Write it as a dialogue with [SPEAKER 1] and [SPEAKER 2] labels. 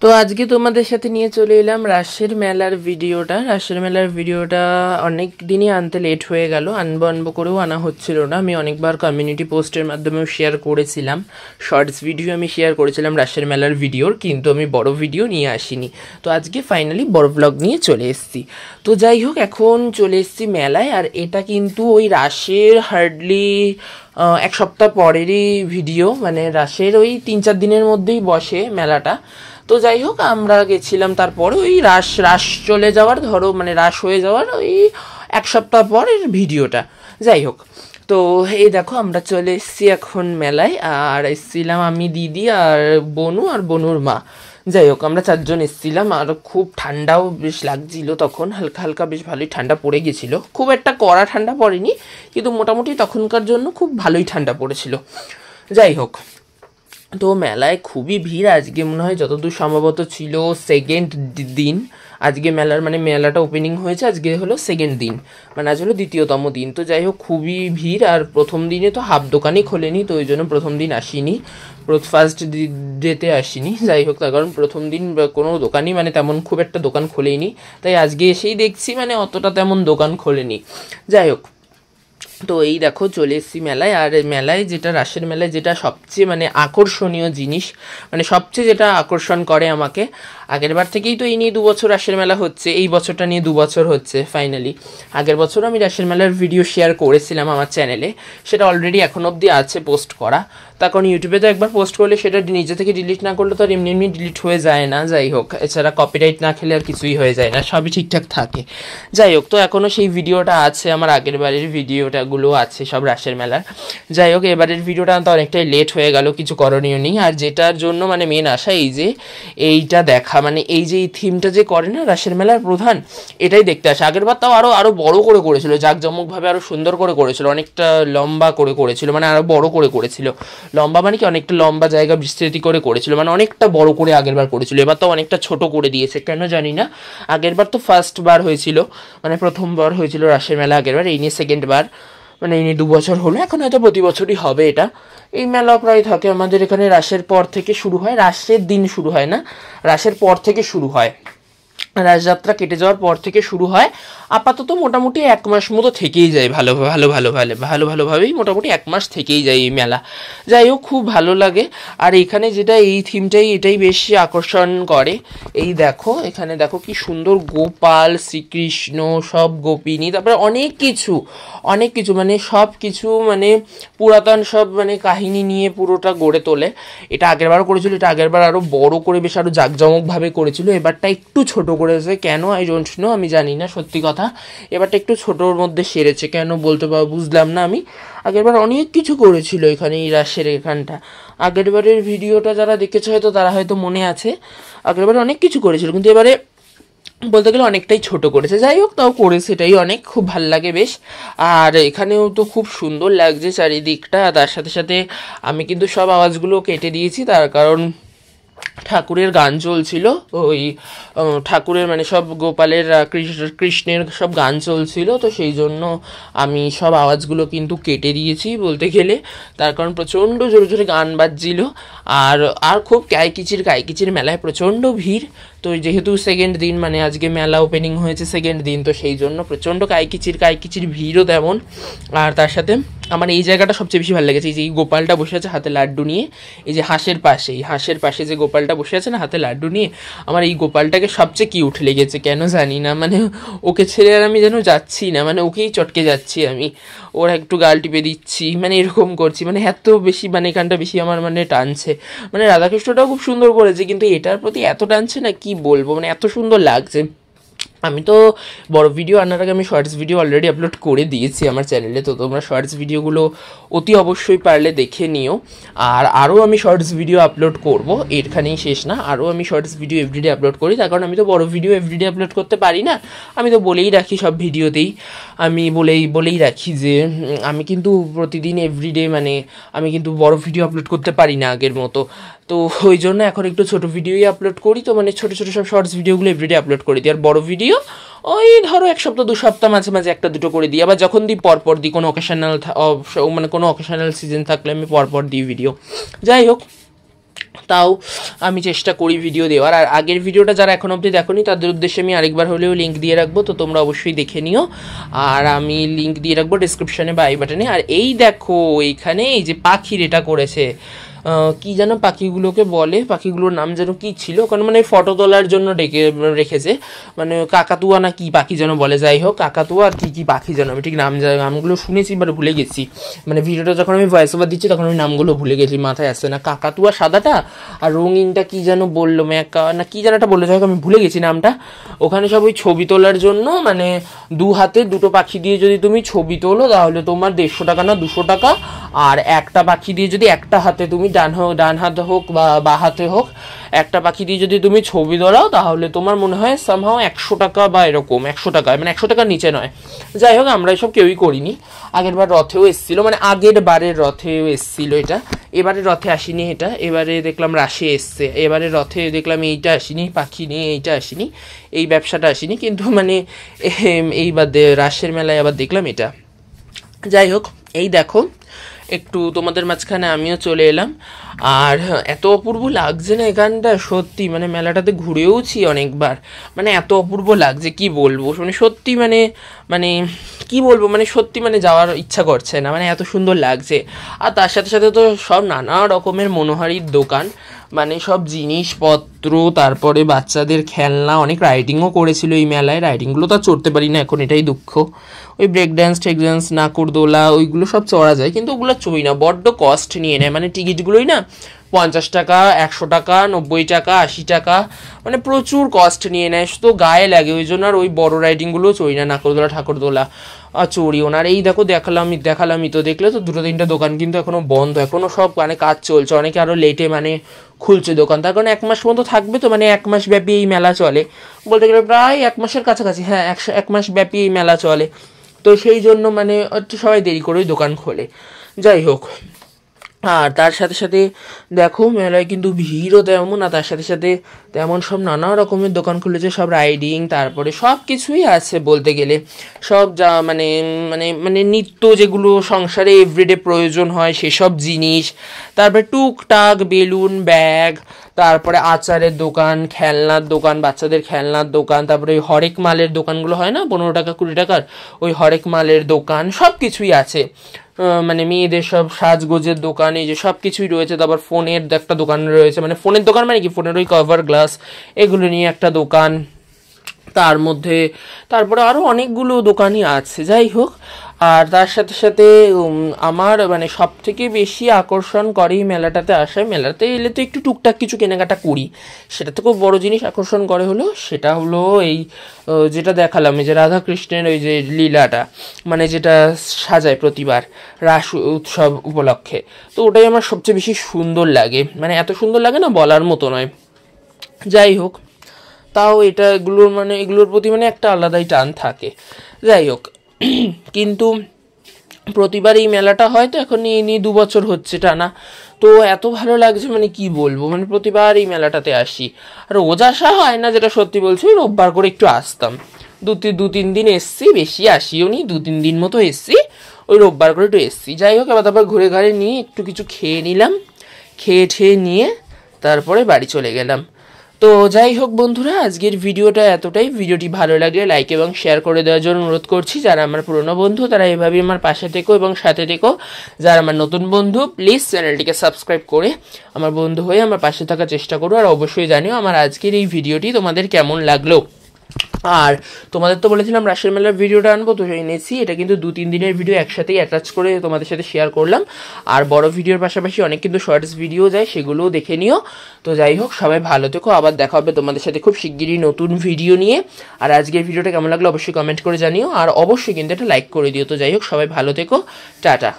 [SPEAKER 1] তো আজকে তোমাদের সাথে নিয়ে চলে এলাম রাসের মেলার ভিডিওটা অনেক দিনই আনতে লেট হয়ে গেল, আনবো করেও আনা হচ্ছিল না। আমি অনেকবার কমিউনিটি পোস্টের মাধ্যমেও শেয়ার করেছিলাম, শর্টস ভিডিও আমি শেয়ার করেছিলাম রাসের মেলার ভিডিওর, কিন্তু আমি বড় ভিডিও নিয়ে আসিনি। তো আজকে ফাইনালি বড় ব্লগ নিয়ে চলে এসেছি। তো যাই হোক, এখন চলে এসেছি মেলায়, আর এটা কিন্তু ওই রাসের হার্ডলি এক সপ্তাহ পরেরই ভিডিও, মানে রাসের ওই 3-4 দিনের মধ্যেই বসে মেলাটা। তো যাই হোক, আমরা গেছিলাম তারপরে ওই রাস চলে যাওয়ার, ধরো মানে রাস হয়ে যাওয়ার ওই এক সপ্তাহ পরের ভিডিওটা। যাই হোক, তো এই দেখো আমরা চলে এসেছি এখন মেলায়, আর এসেছিলাম আমি, দিদি আর বনু আর বনুর মা। যাই হোক, আমরা 4 জন এসেছিলাম, আর খুব ঠান্ডাও বেশ লাগছিল তখন, হালকা হালকা বেশ ভালোই ঠান্ডা পড়ে গেছিলো, খুব একটা কড়া ঠান্ডা পড়েনি, কিন্তু মোটামুটি তখনকার জন্য খুব ভালোই ঠান্ডা পড়েছিল। যাই হোক, তো মেলায় খুবই ভিড় আজকে, মনে হয় যতদূর সম্ভবত ছিল সেকেন্ড দিন আজকে মেলার, মানে মেলাটা ওপেনিং হয়েছে আজকে হলো সেকেন্ড দিন, মানে আজ হলো দ্বিতীয়তম দিন। তো যাই হোক, খুবই ভিড়, আর প্রথম দিনে তো হাফ দোকানই খোলেনি, তো ওই জন্য প্রথম দিন আসিনি, ফার্স্ট ডেতে আসিনি। যাই হোক, তার কারণ প্রথম দিন কোনো দোকানই মানে তেমন খুব একটা দোকান খোলেনি, তাই আজকে এসেই দেখছি মানে অতটা তেমন দোকান খোলেনি। যাই হোক, তো এই দেখো চলে এসেছি মেলায়, আর মেলায় যেটা রাসের মেলায় যেটা সবচেয়ে মানে আকর্ষণীয় জিনিস, মানে সবচেয়ে যেটা আকর্ষণ করে আমাকে, আগের বার থেকেই তো এই নিয়ে 2 বছর রাসের মেলা হচ্ছে, এই বছরটা নিয়ে 2 বছর হচ্ছে ফাইনালি। আগের বছর আমি রাসের মেলার ভিডিও শেয়ার করেছিলাম আমার চ্যানেলে, সেটা অলরেডি এখন অবধি আছে পোস্ট করা, তার কারণ ইউটিউবে তো একবার পোস্ট করলে সেটা নিজে থেকে ডিলিট না করলে তো আর এমনি ডিলিট হয়ে যায় না। যাই হোক, এছাড়া কপিরাইট না খেলে আর কিছুই হয়ে যায় না, সবই ঠিকঠাক থাকে। যাই হোক, তো এখনও সেই ভিডিওটা আছে, আমার আগের বারের ভিডিওটাগুলো আছে সব রাসের মেলার। যাই হোক, এবারের ভিডিওটা তো অনেকটাই লেট হয়ে গেল, কিছু করণীয় নেই। আর যেটার জন্য মানে মেন আশা এই যে এইটা দেখা, মানে এই যে এই থিমটা যে করে না রাসের মেলার প্রধান, এটাই দেখতে আসে। আগের বার তাও আরও বড় করে করেছিল, জাঁকজমকভাবে আরও সুন্দর করে করেছিল, অনেকটা লম্বা করে করেছিল, মানে আরও বড় করে করেছিল। লম্বা মানে কি, অনেকটা লম্বা জায়গা বিস্তৃতি করে করেছিল, মানে অনেকটা বড় করে আগেরবার করেছিল। এবার তো অনেকটা ছোট করে দিয়েছে, কেন জানি না। আগেরবার তো ফার্স্ট বার হয়েছিল, মানে প্রথমবার হয়েছিল রাসের মেলা আগেরবার, এই নিয়ে সেকেন্ড বার, মানে এই নিয়ে 2 বছর হলো। এখন হয়তো প্রতি বছরই হবে এটা। এই মেলা প্রায় থাকে আমাদের এখানে, রাসের পর থেকে শুরু হয়, রাসের দিন শুরু হয় না, রাসের পর থেকে শুরু হয়, রাসযাত্রা কেটে যাওয়ার পর থেকে শুরু হয়। আপাতত মোটামুটি 1 মাস মতো থেকেই যায়, ভালোভাবেই মোটামুটি 1 মাস থেকেই যায় এই মেলা। যাই হোক, খুব ভালো লাগে। আর এখানে যেটা এই থিমটাই, এটাই বেশি আকর্ষণ করে। এই দেখো, এখানে দেখো কি সুন্দর গোপাল, শ্রীকৃষ্ণ, সব গোপিনী, তারপরে অনেক কিছু মানে সব কিছু, মানে পুরাতন সব মানে কাহিনী নিয়ে পুরোটা গড়ে তোলে। এটা আগেরবারও করেছিল, এটা আগেরবার আরও বড় করে বেশ আরও জাঁকজমকভাবে করেছিল, এবারটা একটু ছোট করেছে, কেন আই ডোন্ট নো, আমি জানি না সত্যি কথা। এবারটা একটু ছোটোর মধ্যে সেরেছে, কেন বলতে বুঝলাম না আমি। আগেরবার অনেক কিছু করেছিল এখানে এই রাসের এখানটা, আগেরবারের ভিডিওটা যারা দেখেছে হয়তো তারা হয়তো মনে আছে, আগেরবারে অনেক কিছু করেছিল, কিন্তু এবারে বলতে গেলে অনেকটাই ছোট করেছে। যাই হোক, তাও করেছে, এটাই অনেক, খুব ভাল লাগে বেশ। আর এখানেও তো খুব সুন্দর লাগছে চারিদিকটা, তার সাথে সাথে আমি কিন্তু সব আওয়াজগুলো কেটে দিয়েছি, তার কারণ ঠাকুরের গান চলছিল, ওই ঠাকুরের মানে সব গোপালের কৃষ্ণের সব গান চলছিল, তো সেই জন্য আমি সব আওয়াজগুলো কিন্তু কেটে দিয়েছি বলতে গেলে, তার কারণ প্রচণ্ড জোরে জোরে গান বাজছিল। আর খুব কাইকিচির মেলায় প্রচণ্ড ভিড়। তো যেহেতু সেকেন্ড দিন, মানে আজকে মেলা ওপেনিং হয়েছে সেকেন্ড দিন, তো সেই জন্য প্রচণ্ড কাইকিচির ভিড়ও তেমন। আর তার সাথে আমার এই জায়গাটা সবচেয়ে বেশি ভালো লেগেছে, এই যে এই গোপালটা বসে আছে হাতে লাড্ডু নিয়ে, এই যে হাঁসের পাশে যে গোপালটা বসে আছে না হাতে লাড্ডু নিয়ে, আমার এই গোপালটাকে সবচেয়ে কিউট লেগেছে, কেন জানি না, মানে ওকে ছেড়ে আর আমি যেন যাচ্ছি না, মানে ওকেই চটকে যাচ্ছি আমি, ওর একটু গাল টিপে দিচ্ছি, মানে এরকম করছি, মানে এত বেশি, মানে এখানটা বেশি আমার মানে টানছে। মানে রাধাকৃষ্ণটাও খুব সুন্দর করেছে, কিন্তু এটার প্রতি এত টানছে না, কি বলবো, মানে এত সুন্দর লাগছে। আমি তো বড় ভিডিও আনার আগে আমি শর্টস ভিডিও অলরেডি আপলোড করে দিয়েছি আমার চ্যানেলে, তো তোমরা শর্টস ভিডিওগুলো অতি অবশ্যই পারলে দেখে নিও। আর আরও আমি শর্টস ভিডিও আপলোড করব, এখানেই শেষ না, আরও আমি শর্টস ভিডিও এভরিডে আপলোড করি, তার কারণ আমি তো বড় ভিডিও এভরিডে আপলোড করতে পারি না। আমি তো বলেই রাখি সব ভিডিওতেই, আমি বলেই রাখি যে আমি কিন্তু প্রতিদিন এভরিডে, মানে আমি কিন্তু বড় ভিডিও আপলোড করতে পারি না আগের মতো। তো ওই জন্য এখন একটু ছোটো ভিডিওই আপলোড করি, তো মানে ছোটো সব শর্টস ভিডিওগুলো এভরিডে আপলোড করে দিই। আর বড় ভিডিও ওই ধরো 1 সপ্তাহ 2 সপ্তাহ মাঝে মাঝে 1-2 করে দিই, আবার যখন দিই পরপর দিই, কোনো অকেশনাল মানে কোনো অকেশনাল সিজন থাকলে আমি পরপর দিই ভিডিও। যাই হোক, তাও আমি চেষ্টা করি ভিডিও দেওয়ার। আর আগের ভিডিওটা যারা এখন অবধি দেখোনি তাদের উদ্দেশ্যে আমি আরেকবার হলেও লিঙ্ক দিয়ে রাখবো, তো তোমরা অবশ্যই দেখে নিও। আর আমি লিঙ্ক দিয়ে রাখবো ডিসক্রিপশানে বা আই বাটনে। আর এই দেখো এইখানে এই যে পাখির এটা করেছে, কি যেন পাখিগুলোকে বলে, পাখিগুলোর নাম যেন কি ছিল ওখানে, মানে ফটো তোলার জন্য রেখেছে, মানে কাকাতুয়া না কি পাখি যেন বলে, যাই হোক কাকাতুয়া আর কি পাখি যেন, আমি ঠিক নামগুলো শুনেছি বাট ভুলে গেছি, মানে ভিডিওটা যখন আমি ভয়েস ওভার দিচ্ছি তখন আমি নামগুলো ভুলে গেছি, মাথায় আসছে না। কাকাতুয়া সাদাটা আর রঙিনটা কি যেন বললো, ম্যাকা না কি যেন একটা বললো, যাই হোক আমি ভুলে গেছি নামটা। ওখানে সব ওই ছবি তোলার জন্য, মানে 2 হাতে 2টো পাখি দিয়ে যদি তুমি ছবি তোলো তাহলে তোমার 150 টাকা না 200 টাকা, আর একটা পাখি দিয়ে যদি একটা হাতে তুমি ডান হাতে হোক বা বা হাতে হোক একটা পাখি দিয়ে যদি তুমি ছবি তোলাও তাহলে তোমার মনে হয় সামহাও 100 টাকা বা এরকম 100 টাকা, মানে 100 টাকার নিচে নয়। যাই হোক আমরা এসব কেউই করিনি। আগের বার রথেও এসেছিলো, মানে আগের বারের রথেও এসেছিলো এটা, এবারে রথে আসেনি এটা, এবারে দেখলাম রাশে এসছে, এবারে রথে দেখলাম এইটা আসেনি, পাখি নিয়ে এইটা আসেনি, এই ব্যবসাটা আসেনি, কিন্তু মানে এই বাদে রাসের মেলায় আবার দেখলাম এটা। যাই হোক এই দেখো একটু তোমাদের মাঝখানে আমিও চলে এলাম। আর এত অপূর্ব লাগছে না এখানটা সত্যি, মানে মেলাটাতে ঘুরেওছি অনেকবার, মানে এত অপূর্ব লাগছে কি বলবো, মানে সত্যি মানে মানে কি বলবো, মানে সত্যি মানে যাওয়ার ইচ্ছা করছে না, মানে এত সুন্দর লাগছে। আর তার সাথে সাথে তো সব নানা রকমের মনোহারীর দোকান, মানে সব জিনিসপত্র, তারপরে বাচ্চাদের খেলনা, অনেক রাইডিংও করেছিল এই মেলায়, রাইডিংগুলো তো চড়তে পারি না এখন, এটাই দুঃখ। ওই ব্রেক ড্যান্স টেক ড্যান্স নাকরদোলা ওইগুলো সব চড়া যায়, কিন্তু ওগুলো চড়ি না, বড্ড কস্ট নিয়ে নেয়, মানে টিকিটগুলোই না 50 টাকা 100 টাকা 90 টাকা 80 টাকা, মানে প্রচুর কস্ট নিয়ে নেয়, শুধু গায়ে লাগে, ওই জন্য আর ওই বড় রাইডিংগুলোও চড়ি না, নাকরদোলা ঠাকুরদোলা চড়িও না। আর এই দেখো দেখালামই তো, দেখলে তো 2-3টা দোকান কিন্তু এখনও বন্ধ, এখনও সব মানে কাজ চলছে, অনেকে আরও লেটে মানে খুলছে দোকান, তার কারণে 1 মাস পর্যন্ত থাকবে তো, মানে 1 মাস ব্যাপী এই মেলা চলে, বলতে গেলে প্রায় 1 মাসের কাছাকাছি, হ্যাঁ 1 মাস ব্যাপী এই মেলা চলে, তো সেই জন্য মানে একটু সবাই দেরি করেই দোকান খোলে। যাই হোক, আর তার সাথে সাথে দেখো মেলায় কিন্তু ভিড়ও তেমন, আর তার সাথে সাথে তেমন সব নানা রকমের দোকান খুলেছে, সব রাইডিং তারপরে সব কিছুই আছে বলতে গেলে, সব যা মানে মানে মানে নিত্য যেগুলো সংসারে এভরিডে প্রয়োজন হয় সেসব জিনিস, তারপরে টুকটাক বেলুন ব্যাগ, তারপরে আচারের দোকান, খেলনার দোকান, বাচ্চাদের খেলনার দোকান, তারপরে ওই হরেক মালের দোকানগুলো হয় না 15 টাকা 20 টাকার, ওই হরেক মালের দোকান, সব কিছুই আছে, মানে মেয়েদের সব সাজগোজের দোকান, এই যে সব কিছুই রয়েছে। তারপর ফোনের একটা দোকান রয়েছে, মানে ফোনের দোকান মানে কি ফোনের ওই কভার গ্লাস এগুলো নিয়ে একটা দোকান, তার মধ্যে তারপরে আরও অনেকগুলো দোকানই আছে। যাই হোক, আর তার সাথে সাথে আমার মানে সব থেকে বেশি আকর্ষণ করে এই মেলাটাতে আসে, মেলাতে এলে তো একটু টুকটাক কিছু কেনাকাটা করি, সেটা তো খুব বড় জিনিস আকর্ষণ করে হলো, সেটা হলো এই যেটা দেখালাম এই যে রাধাকৃষ্ণের ওই যে লীলাটা, মানে যেটা সাজায় প্রতিবার রাস উৎসব উপলক্ষে, তো ওটাই আমার সবচেয়ে বেশি সুন্দর লাগে, মানে এত সুন্দর লাগে না বলার মতো নয়। যাই হোক, তাও এগুলোর মানে এগুলোর প্রতি মানে একটা আলাদাই টান থাকে। যাই হোক, কিন্তু প্রতিবার এই মেলাটা হয়তো এখন নিয়ে 2 বছর হচ্ছে টানা, তো এত ভালো লাগছে মানে কি বলবো, মানে প্রতিবার এই মেলাটাতে আসি, আর রোজ আসা হয় না যেটা সত্যি বলছি, রোববার করে একটু আসতাম, 2-3 দিন এসছি, বেশি আসিও নি, 2-3 দিন মতো এসছি, ওই রোববার করে একটু এসছি। যাই হোক, এবার তারপর ঘুরে ঘাড়ে নিয়ে একটু কিছু খেয়ে নিলাম, খেয়ে নিয়ে তারপরে বাড়ি চলে গেলাম। তো যাই হোক বন্ধুরা, আজকের ভিডিওটা এতটাই, ভিডিওটি ভালো লাগলে লাইক এবং শেয়ার করে দেওয়ার জন্য অনুরোধ করছি। যারা আমার পুরনো বন্ধু তারা এভাবেই আমার পাশে থেকো এবং সাথে থেকো, যারা আমার নতুন বন্ধু প্লিজ চ্যানেলটিকে সাবস্ক্রাইব করে আমার বন্ধু হয়ে আমার পাশে থাকার চেষ্টা করো। আর অবশ্যই জানিও আমার আজকের এই ভিডিওটি তোমাদের কেমন লাগলো। আর তোমাদের তো বলেছিলাম রাসের মেলার ভিডিওটা আনবো, তো এনেছি, এটা কিন্তু 2-3 দিনের ভিডিও একসাথেই অ্যাটাচ করে তোমাদের সাথে শেয়ার করলাম। আর বড় ভিডিওর পাশাপাশি অনেক কিন্তু শর্টস ভিডিও যায়, সেগুলোও দেখে নিও। তো যাই হোক, সবাই ভালো থেকো, আবার দেখা হবে তোমাদের সাথে খুব শিগগিরই নতুন ভিডিও নিয়ে। আর আজকের ভিডিওটা কেমন লাগলো অবশ্যই কমেন্ট করে জানিও, আর অবশ্যই কিন্তু একটা লাইক করে দিও। তো যাই হোক, সবাই ভালো থেকো, টাটা।